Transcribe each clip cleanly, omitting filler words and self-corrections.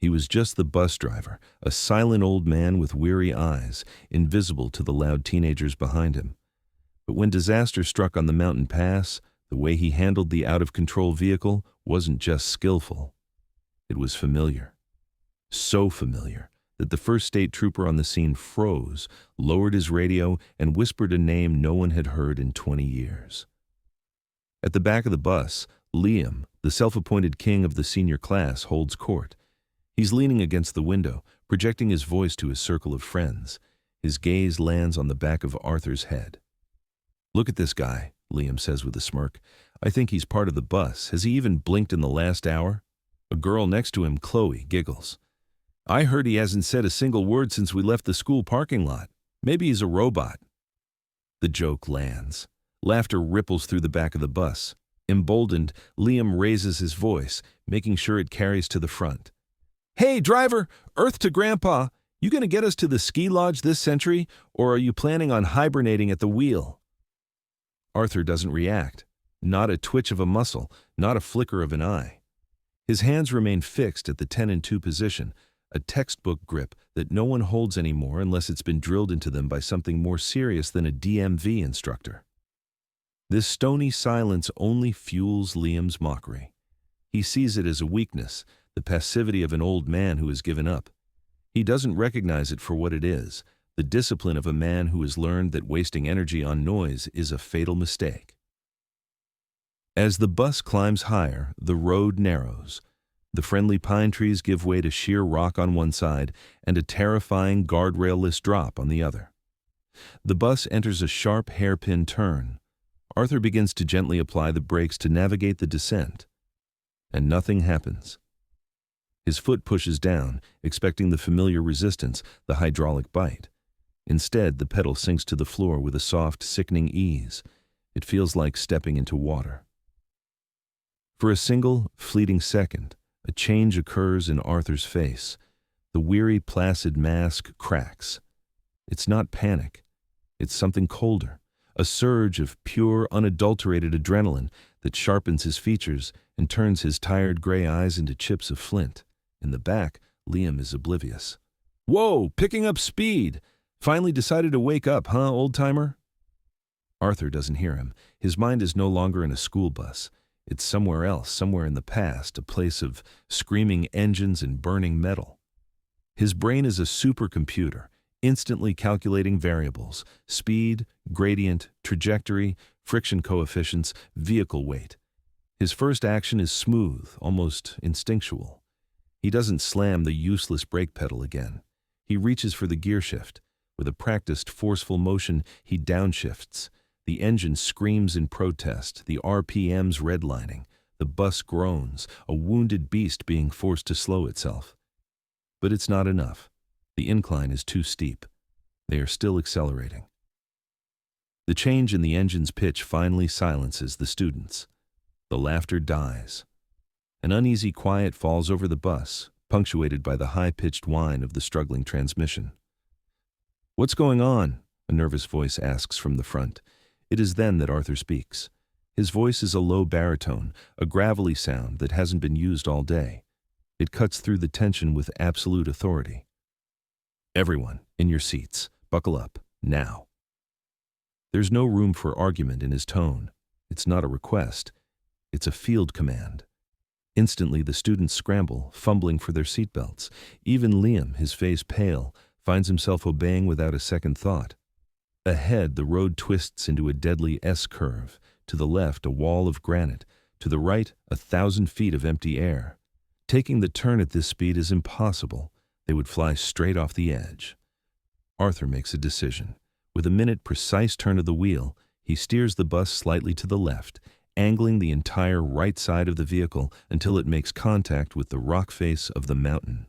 He was just the bus driver, a silent old man with weary eyes, invisible to the loud teenagers behind him. But when disaster struck on the mountain pass, the way he handled the out-of-control vehicle wasn't just skillful. It was familiar. So familiar that the first state trooper on the scene froze, lowered his radio, and whispered a name no one had heard in 20 years. At the back of the bus, Liam, the self-appointed king of the senior class, holds court. He's leaning against the window, projecting his voice to his circle of friends. His gaze lands on the back of Arthur's head. "Look at this guy," Liam says with a smirk. "I think he's part of the bus. Has he even blinked in the last hour?" A girl next to him, Chloe, giggles. "I heard he hasn't said a single word since we left the school parking lot. Maybe he's a robot." The joke lands. Laughter ripples through the back of the bus. Emboldened, Liam raises his voice, making sure it carries to the front. "Hey, driver! Earth to Grandpa! You gonna get us to the ski lodge this century, or are you planning on hibernating at the wheel?" Arthur doesn't react. Not a twitch of a muscle, not a flicker of an eye. His hands remain fixed at the 10 and 2 position, a textbook grip that no one holds anymore unless it's been drilled into them by something more serious than a DMV instructor. This stony silence only fuels Liam's mockery. He sees it as a weakness, the passivity of an old man who has given up. He doesn't recognize it for what it is, the discipline of a man who has learned that wasting energy on noise is a fatal mistake. As the bus climbs higher, the road narrows. The friendly pine trees give way to sheer rock on one side and a terrifying guardrail-less drop on the other. The bus enters a sharp hairpin turn. Arthur begins to gently apply the brakes to navigate the descent, and nothing happens. His foot pushes down, expecting the familiar resistance, the hydraulic bite. Instead, the pedal sinks to the floor with a soft, sickening ease. It feels like stepping into water. For a single, fleeting second, a change occurs in Arthur's face. The weary, placid mask cracks. It's not panic. It's something colder, a surge of pure, unadulterated adrenaline that sharpens his features and turns his tired gray eyes into chips of flint. In the back, Liam is oblivious. "Whoa, picking up speed! Finally decided to wake up, huh, old-timer?" Arthur doesn't hear him. His mind is no longer in a school bus. It's somewhere else, somewhere in the past, a place of screaming engines and burning metal. His brain is a supercomputer, instantly calculating variables: speed, gradient, trajectory, friction coefficients, vehicle weight. His first action is smooth, almost instinctual. He doesn't slam the useless brake pedal again. He reaches for the gear shift. With a practiced, forceful motion, he downshifts. The engine screams in protest, the RPMs redlining. The bus groans, a wounded beast being forced to slow itself. But it's not enough. The incline is too steep. They are still accelerating. The change in the engine's pitch finally silences the students. The laughter dies. An uneasy quiet falls over the bus, punctuated by the high-pitched whine of the struggling transmission. "What's going on?" a nervous voice asks from the front. It is then that Arthur speaks. His voice is a low baritone, a gravelly sound that hasn't been used all day. It cuts through the tension with absolute authority. "Everyone, in your seats. Buckle up, now." There's no room for argument in his tone. It's not a request. It's a field command. Instantly, the students scramble, fumbling for their seatbelts. Even Liam, his face pale, finds himself obeying without a second thought. Ahead, the road twists into a deadly S-curve. To the left, a wall of granite. To the right, 1,000 feet of empty air. Taking the turn at this speed is impossible. They would fly straight off the edge. Arthur makes a decision. With a minute-precise turn of the wheel, he steers the bus slightly to the left, angling the entire right side of the vehicle until it makes contact with the rock face of the mountain.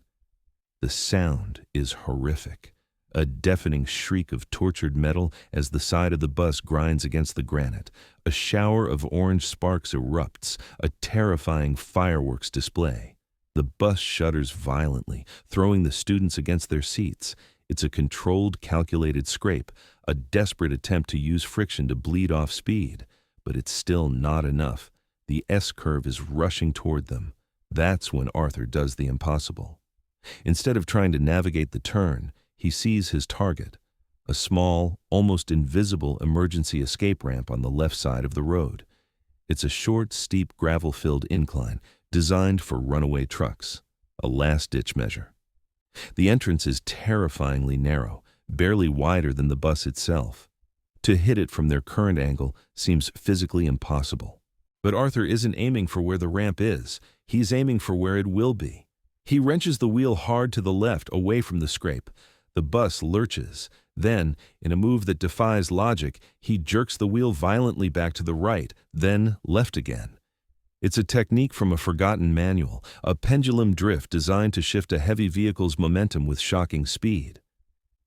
The sound is horrific. A deafening shriek of tortured metal as the side of the bus grinds against the granite. A shower of orange sparks erupts, a terrifying fireworks display. The bus shudders violently, throwing the students against their seats. It's a controlled, calculated scrape, a desperate attempt to use friction to bleed off speed. But it's still not enough. The S-curve is rushing toward them. That's when Arthur does the impossible. Instead of trying to navigate the turn, he sees his target, a small, almost invisible emergency escape ramp on the left side of the road. It's a short, steep, gravel-filled incline designed for runaway trucks, a last-ditch measure. The entrance is terrifyingly narrow, barely wider than the bus itself. To hit it from their current angle seems physically impossible. But Arthur isn't aiming for where the ramp is. He's aiming for where it will be. He wrenches the wheel hard to the left, away from the scrape. The bus lurches. Then, in a move that defies logic, he jerks the wheel violently back to the right, then left again. It's a technique from a forgotten manual, a pendulum drift designed to shift a heavy vehicle's momentum with shocking speed.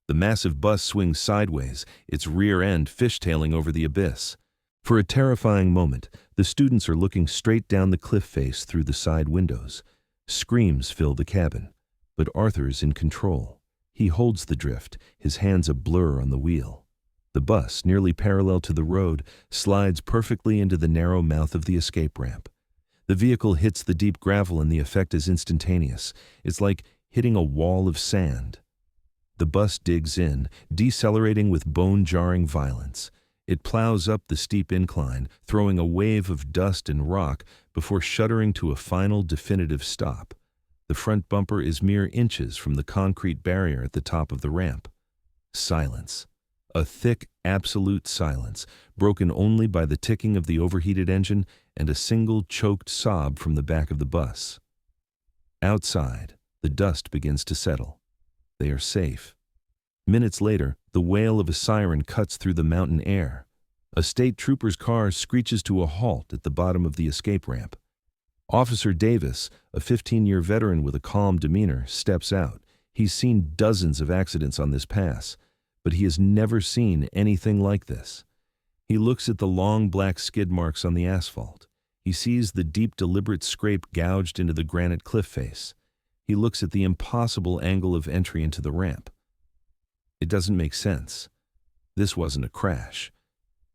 The massive bus swings sideways, its rear end fishtailing over the abyss. For a terrifying moment, the students are looking straight down the cliff face through the side windows. Screams fill the cabin, but Arthur is in control. He holds the drift, his hands a blur on the wheel. The bus, nearly parallel to the road, slides perfectly into the narrow mouth of the escape ramp. The vehicle hits the deep gravel and the effect is instantaneous. It's like hitting a wall of sand. The bus digs in, decelerating with bone-jarring violence. It plows up the steep incline, throwing a wave of dust and rock before shuddering to a final definitive stop. The front bumper is mere inches from the concrete barrier at the top of the ramp. Silence. A thick, absolute silence, broken only by the ticking of the overheated engine and a single choked sob from the back of the bus. Outside, the dust begins to settle. They are safe. Minutes later, the wail of a siren cuts through the mountain air. A state trooper's car screeches to a halt at the bottom of the escape ramp. Officer Davis, a 15-year veteran with a calm demeanor, steps out. He's seen dozens of accidents on this pass, but he has never seen anything like this. He looks at the long black skid marks on the asphalt. He sees the deep, deliberate scrape gouged into the granite cliff face. He looks at the impossible angle of entry into the ramp. It doesn't make sense. This wasn't a crash.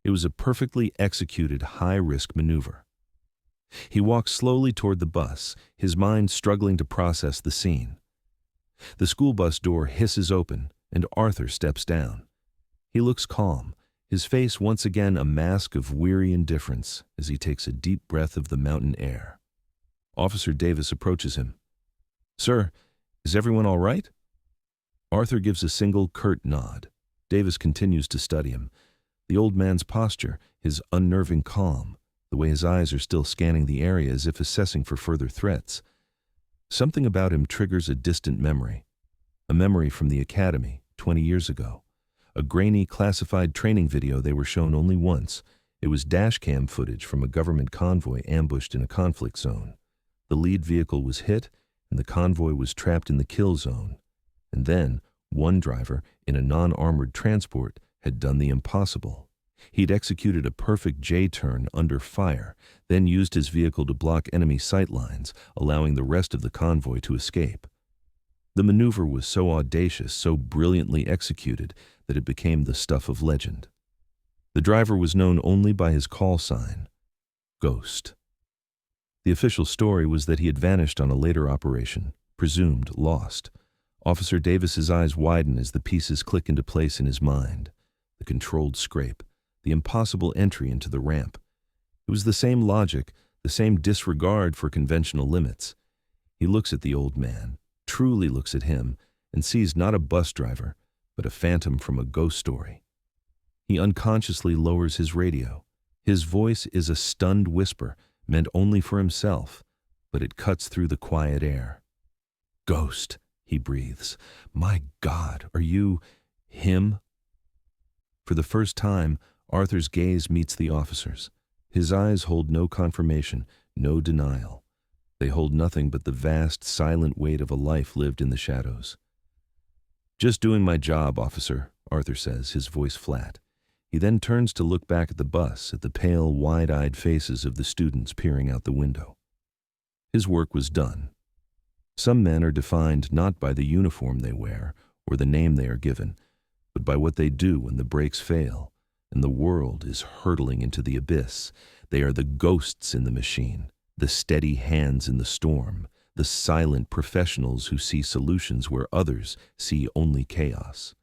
It was a perfectly executed high-risk maneuver. He walks slowly toward the bus, his mind struggling to process the scene. The school bus door hisses open, and Arthur steps down. He looks calm, his face once again a mask of weary indifference as he takes a deep breath of the mountain air. Officer Davis approaches him. "Sir, is everyone all right?" Arthur gives a single curt nod. Davis continues to study him. The old man's posture, his unnerving calm, the way his eyes are still scanning the area as if assessing for further threats. Something about him triggers a distant memory. A memory from the academy, 20 years ago. A grainy, classified training video they were shown only once. It was dashcam footage from a government convoy ambushed in a conflict zone. The lead vehicle was hit, and the convoy was trapped in the kill zone. And then, one driver, in a non-armored transport, had done the impossible. He'd executed a perfect J-turn under fire, then used his vehicle to block enemy sight lines, allowing the rest of the convoy to escape. The maneuver was so audacious, so brilliantly executed, that it became the stuff of legend. The driver was known only by his call sign, Ghost. The official story was that he had vanished on a later operation, presumed lost. Officer Davis's eyes widen as the pieces click into place in his mind. The controlled scrape, the impossible entry into the ramp. It was the same logic, the same disregard for conventional limits. He looks at the old man, truly looks at him, and sees not a bus driver, but a phantom from a ghost story. He unconsciously lowers his radio. His voice is a stunned whisper, meant only for himself, but it cuts through the quiet air. "Ghost," he breathes. "My God, are you him?" For the first time, Arthur's gaze meets the officer's. His eyes hold no confirmation, no denial. They hold nothing but the vast, silent weight of a life lived in the shadows. "Just doing my job, officer," Arthur says, his voice flat. He then turns to look back at the bus, at the pale, wide-eyed faces of the students peering out the window. His work was done. Some men are defined not by the uniform they wear or the name they are given, but by what they do when the brakes fail and the world is hurtling into the abyss. They are the ghosts in the machine, the steady hands in the storm, the silent professionals who see solutions where others see only chaos.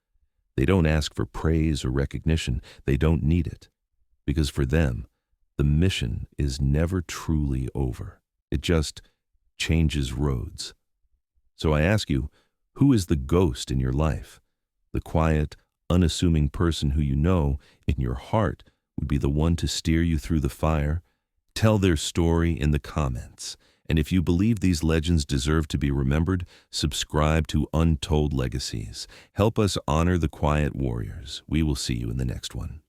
They don't ask for praise or recognition. They don't need it. Because for them, the mission is never truly over. It just changes roads. So I ask you, who is the ghost in your life? The quiet, unassuming person who you know in your heart would be the one to steer you through the fire? Tell their story in the comments. And if you believe these legends deserve to be remembered, subscribe to Untold Legacies. Help us honor the quiet warriors. We will see you in the next one.